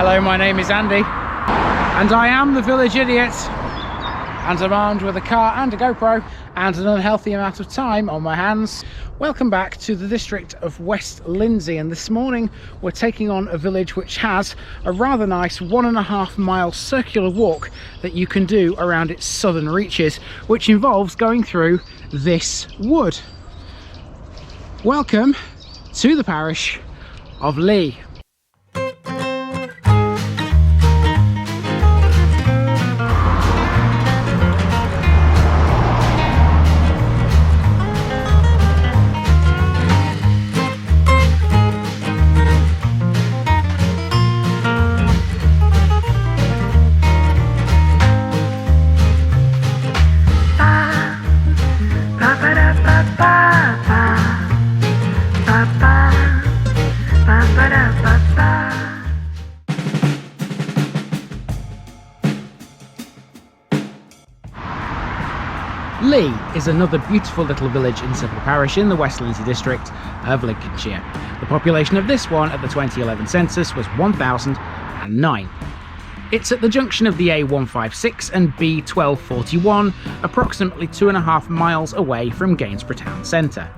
Hello, my name is Andy, and I am the village idiot, and I'm armed with a car and a GoPro and an unhealthy amount of time on my hands. Welcome back to the district of West Lindsey, and this morning we're taking on a village which has a rather nice 1.5 mile circular walk that you can do around its southern reaches, which involves going through this wood. Welcome to the parish of LEA. LEA is another beautiful little village in Civil Parish in the West Lindsey district of Lincolnshire. The population of this one at the 2011 census was 1,009. It's at the junction of the A156 and B1241, approximately 2.5 miles away from Gainsborough town centre.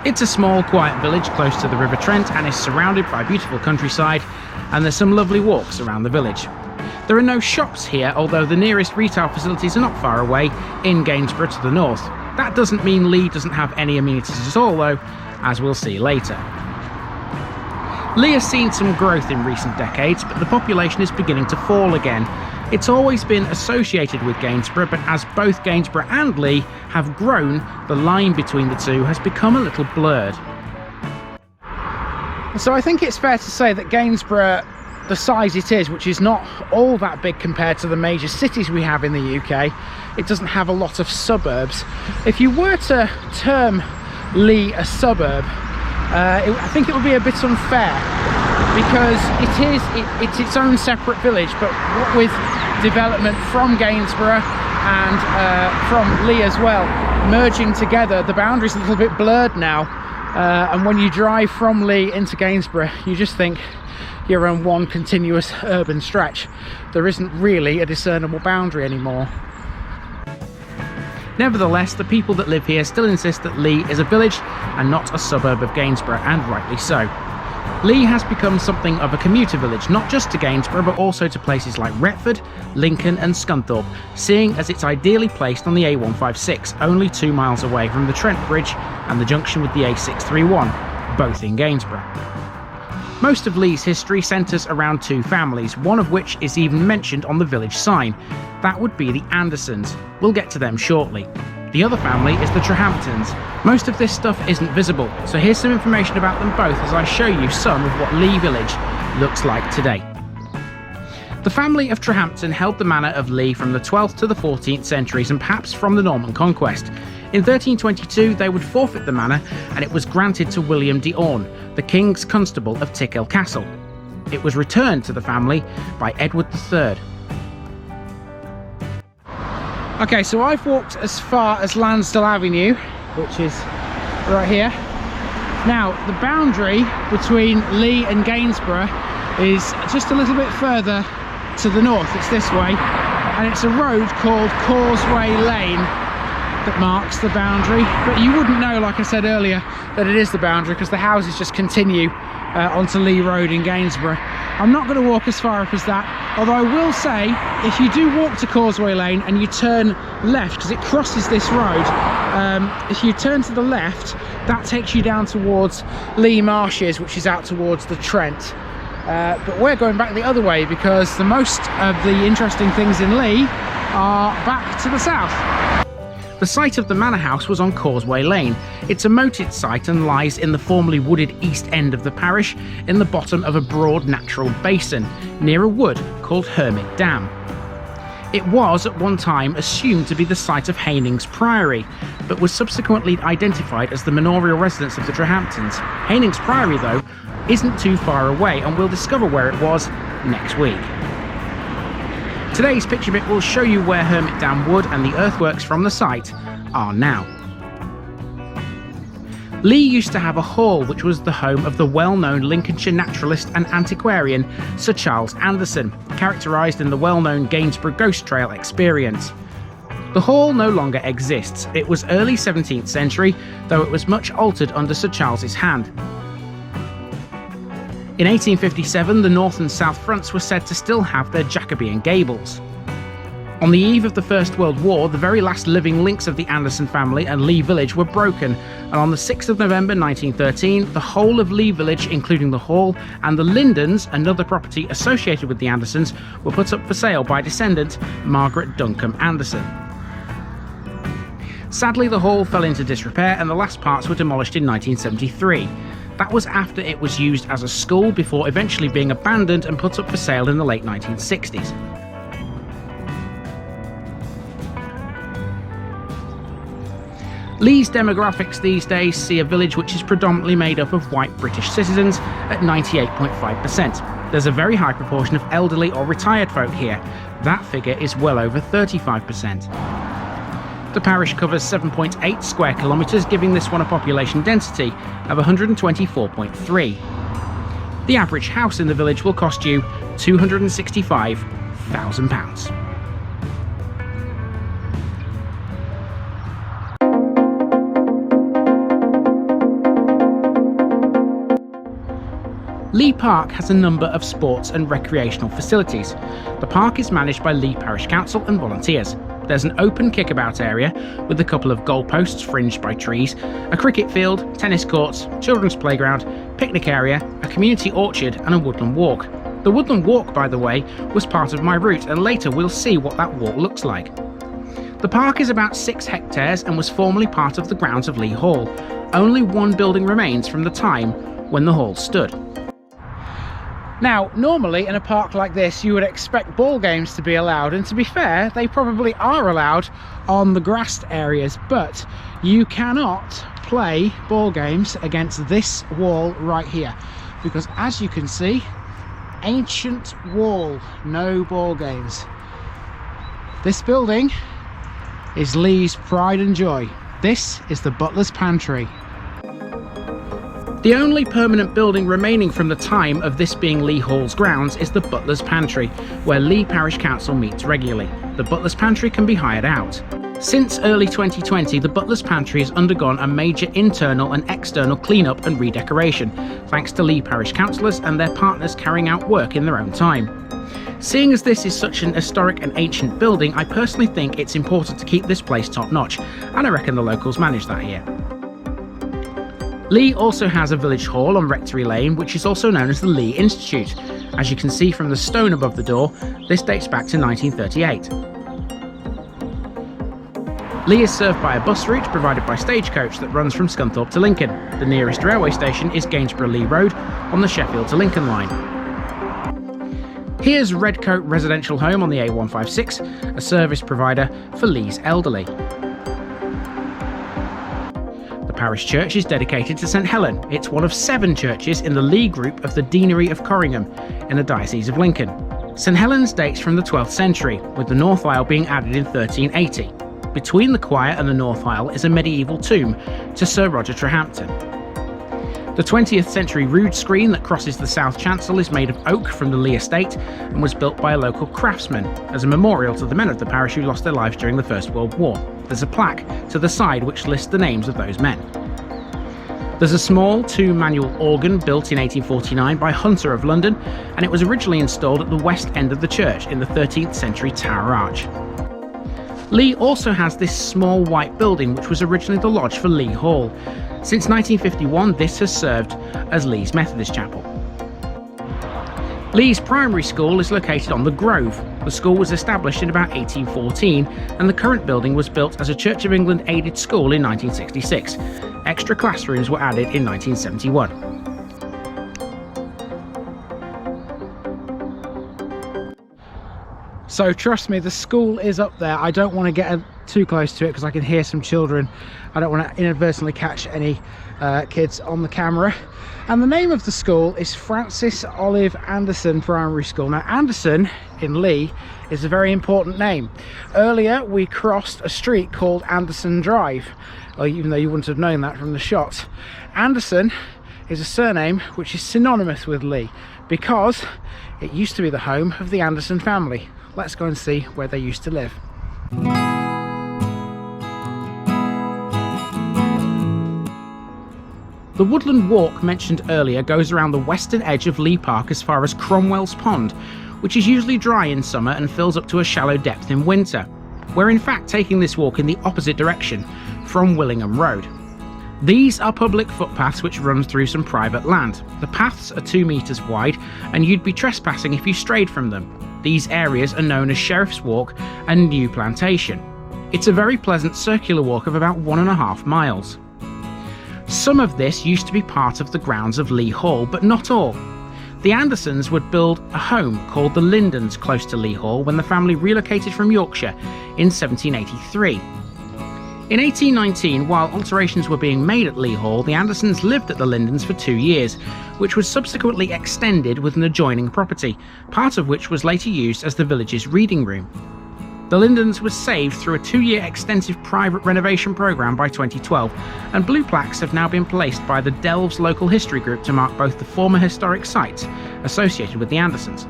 It's a small, quiet village close to the River Trent and is surrounded by beautiful countryside, and there's some lovely walks around the village. There are no shops here, although the nearest retail facilities are not far away in Gainsborough to the north. That doesn't mean LEA doesn't have any amenities at all though, as we'll see later. LEA has seen some growth in recent decades, but the population is beginning to fall again. It's always been associated with Gainsborough, but as both Gainsborough and LEA have grown, the line between the two has become a little blurred. So I think it's fair to say that Gainsborough, the size it is, which is not all that big compared to the major cities we have in the UK, it doesn't have a lot of suburbs. If you were to term LEA a suburb, I think it would be a bit unfair, because it's its own separate village, but what with development from Gainsborough and from LEA as well merging together, the boundary's a little bit blurred now, and when you drive from LEA into Gainsborough, you just think you're on one continuous urban stretch. There isn't really a discernible boundary anymore. Nevertheless, the people that live here still insist that LEA is a village and not a suburb of Gainsborough, and rightly so. LEA has become something of a commuter village, not just to Gainsborough but also to places like Retford, Lincoln and Scunthorpe, seeing as it's ideally placed on the A156, only 2 miles away from the Trent Bridge and the junction with the A631, both in Gainsborough. Most of LEA's history centres around two families, one of which is even mentioned on the village sign. That would be the Andersons. We'll get to them shortly. The other family is the Trehamptons. Most of this stuff isn't visible, so here's some information about them both as I show you some of what LEA village looks like today. The family of Trehampton held the manor of LEA from the 12th to the 14th centuries and perhaps from the Norman conquest. In 1322 they would forfeit the manor and it was granted to William de Orne, the King's Constable of Tickhill Castle. It was returned to the family by Edward III. Okay, so I've walked as far as Lansdale Avenue, which is right here. Now, the boundary between LEA and Gainsborough is just a little bit further to the north. It's this way, and it's a road called Causeway Lane that marks the boundary, but you wouldn't know, like I said earlier, that it is the boundary because the houses just continue onto LEA Road in Gainsborough. I'm not going to walk as far up as that, although I will say if you do walk to Causeway Lane and you turn left, because it crosses this road, if you turn to the left, that takes you down towards LEA Marshes, which is out towards the Trent. But we're going back the other way because the most of the interesting things in LEA are back to the south. The site of the manor house was on Causeway Lane. It's a moated site and lies in the formerly wooded east end of the parish in the bottom of a broad natural basin near a wood called Hermit Dam. It was at one time assumed to be the site of Hainings Priory, but was subsequently identified as the manorial residence of the Trehamptons. Hainings Priory, though, isn't too far away, and we'll discover where it was next week. Today's picture bit will show you where Hermit Dam Wood and the earthworks from the site are now. Lee used to have a hall which was the home of the well-known Lincolnshire naturalist and antiquarian Sir Charles Anderson, characterised in the well-known Gainsborough ghost trail experience. The hall no longer exists. It was early 17th century, though it was much altered under Sir Charles's hand. In 1857, the north and south fronts were said to still have their Jacobean gables. On the eve of the First World War, the very last living links of the Anderson family and Lee Village were broken, and on the 6th of November 1913, the whole of Lee Village, including the hall and the Lindens, another property associated with the Andersons, were put up for sale by descendant Margaret Duncombe Anderson. Sadly, the hall fell into disrepair and the last parts were demolished in 1973. That was after it was used as a school before eventually being abandoned and put up for sale in the late 1960s. Lee's demographics these days see a village which is predominantly made up of white British citizens at 98.5%. There's a very high proportion of elderly or retired folk here. That figure is well over 35%. The parish covers 7.8 square kilometres, giving this one a population density of 124.3. The average house in the village will cost you £265,000. Lee Park has a number of sports and recreational facilities. The park is managed by Lee Parish Council and volunteers. There's an open kickabout area with a couple of goalposts fringed by trees, a cricket field, tennis courts, children's playground, picnic area, a community orchard and a woodland walk. The woodland walk, by the way, was part of my route, and later we'll see what that walk looks like. The park is about 6 hectares and was formerly part of the grounds of Lee Hall. Only one building remains from the time when the hall stood. Now, normally in a park like this you would expect ball games to be allowed, and to be fair, they probably are allowed on the grassed areas, but you cannot play ball games against this wall right here, because as you can see, ancient wall, no ball games. This building is Lee's pride and joy. This is the Butler's Pantry. The only permanent building remaining from the time of this being Lee Hall's grounds is the Butler's Pantry, where Lee Parish Council meets regularly. The Butler's Pantry can be hired out. Since early 2020, the Butler's Pantry has undergone a major internal and external clean-up and redecoration, thanks to Lee Parish councillors and their partners carrying out work in their own time. Seeing as this is such an historic and ancient building, I personally think it's important to keep this place top-notch, and I reckon the locals manage that here. Lee also has a village hall on Rectory Lane, which is also known as the Lee Institute. As you can see from the stone above the door, this dates back to 1938. Lee is served by a bus route provided by Stagecoach that runs from Scunthorpe to Lincoln. The nearest railway station is Gainsborough Lee Road on the Sheffield to Lincoln line. Here's Redcoat Residential Home on the A156, a service provider for Lee's elderly. The parish church is dedicated to St Helen. It's one of 7 churches in the Lee group of the Deanery of Corringham in the Diocese of Lincoln. St Helen's dates from the 12th century, with the north aisle being added in 1380. Between the choir and the north aisle is a medieval tomb to Sir Roger Trehampton. The 20th century rood screen that crosses the south chancel is made of oak from the Lee estate and was built by a local craftsman as a memorial to the men of the parish who lost their lives during the First World War. There's a plaque to the side which lists the names of those men. There's a small 2-manual organ built in 1849 by Hunter of London, and it was originally installed at the west end of the church in the 13th century tower arch. Lee also has this small white building which was originally the lodge for Lee Hall. Since 1951, this has served as Lee's Methodist Chapel. Lee's primary school is located on the Grove. The school was established in about 1814, and the current building was built as a Church of England aided school in 1966. Extra classrooms were added in 1971. So trust me, the school is up there. I don't want to get too close to it because I can hear some children. I don't want to inadvertently catch any kids on the camera. And the name of the school is Francis Olive Anderson Primary School. Now, Anderson in Lee is a very important name. Earlier we crossed a street called Anderson Drive, even though you wouldn't have known that from the shot. Anderson is a surname which is synonymous with Lee because it used to be the home of the Anderson family. Let's go and see where they used to live. The woodland walk mentioned earlier goes around the western edge of Lee Park as far as Cromwell's Pond, which is usually dry in summer and fills up to a shallow depth in winter. We're in fact taking this walk in the opposite direction, from Willingham Road. These are public footpaths which run through some private land. The paths are 2 metres wide and you'd be trespassing if you strayed from them. These areas are known as Sheriff's Walk and New Plantation. It's a very pleasant circular walk of about 1.5 miles. Some of this used to be part of the grounds of Lee Hall, but not all. The Andersons would build a home called the Lindens close to Lee Hall when the family relocated from Yorkshire in 1783. In 1819, while alterations were being made at Lee Hall, the Andersons lived at the Lindens for 2 years, which was subsequently extended with an adjoining property, part of which was later used as the village's reading room. The Lindens was saved through a 2-year extensive private renovation programme by 2012, and blue plaques have now been placed by the Delves Local History Group to mark both the former historic sites associated with the Andersons.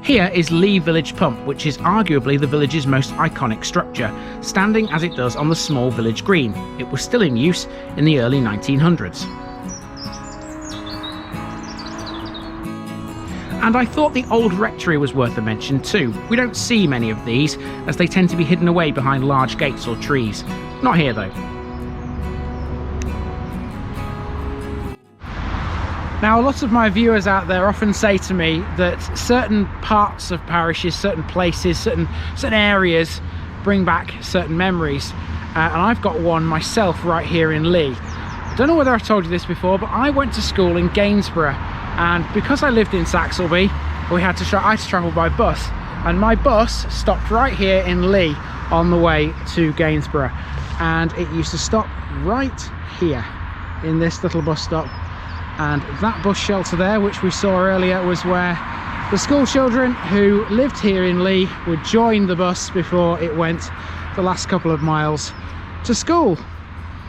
Here is Lee Village Pump, which is arguably the village's most iconic structure, standing as it does on the small village green. It was still in use in the early 1900s. And I thought the old rectory was worth a mention too. We don't see many of these, as they tend to be hidden away behind large gates or trees. Not here though. Now, a lot of my viewers out there often say to me that certain parts of parishes, certain places, certain areas bring back certain memories. And I've got one myself right here in Lee. I don't know whether I've told you this before, but I went to school in Gainsborough, and because I lived in Saxelby, I had to travel by bus, and my bus stopped right here in Lee on the way to Gainsborough, and it used to stop right here in this little bus stop. And that bus shelter there, which we saw earlier, was where the school children who lived here in Lee would join the bus before it went the last couple of miles to school.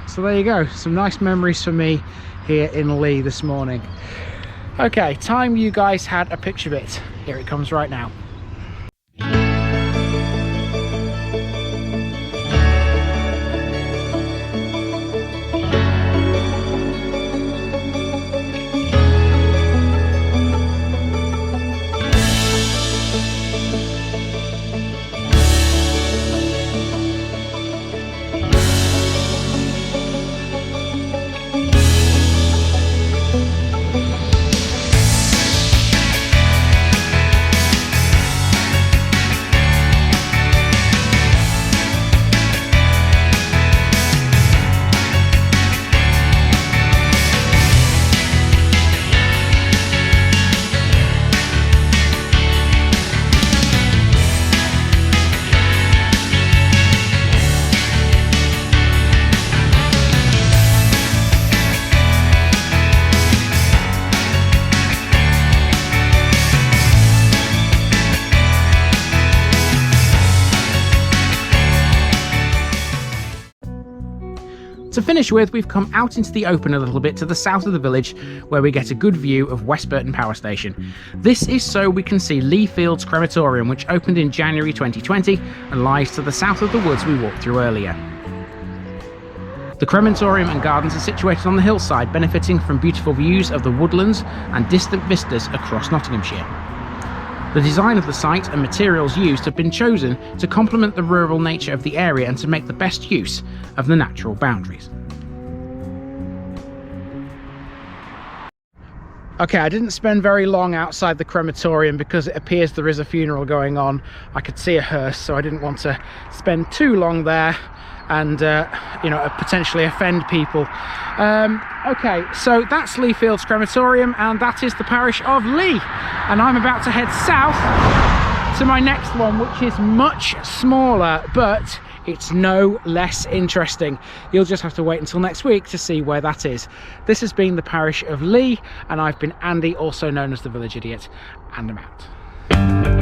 So there you go, some nice memories for me here in Lee this morning. Okay, time you guys had a picture bit. Here it comes right now. To finish with, we've come out into the open a little bit to the south of the village, where we get a good view of West Burton Power Station. This is so we can see Lee Fields Crematorium, which opened in January 2020 and lies to the south of the woods we walked through earlier. The crematorium and gardens are situated on the hillside, benefiting from beautiful views of the woodlands and distant vistas across Nottinghamshire. The design of the site and materials used have been chosen to complement the rural nature of the area and to make the best use of the natural boundaries. Okay, I didn't spend very long outside the crematorium because it appears there is a funeral going on. I could see a hearse, so I didn't want to spend too long there and you know, potentially offend people. Okay, so that's Lee Fields Crematorium, and that is the parish of Lee, and I'm about to head south to my next one, which is much smaller, but it's no less interesting. You'll just have to wait until next week to see where that is. This has been the parish of Lee, and I've been Andy, also known as the Village Idiot, and I'm out.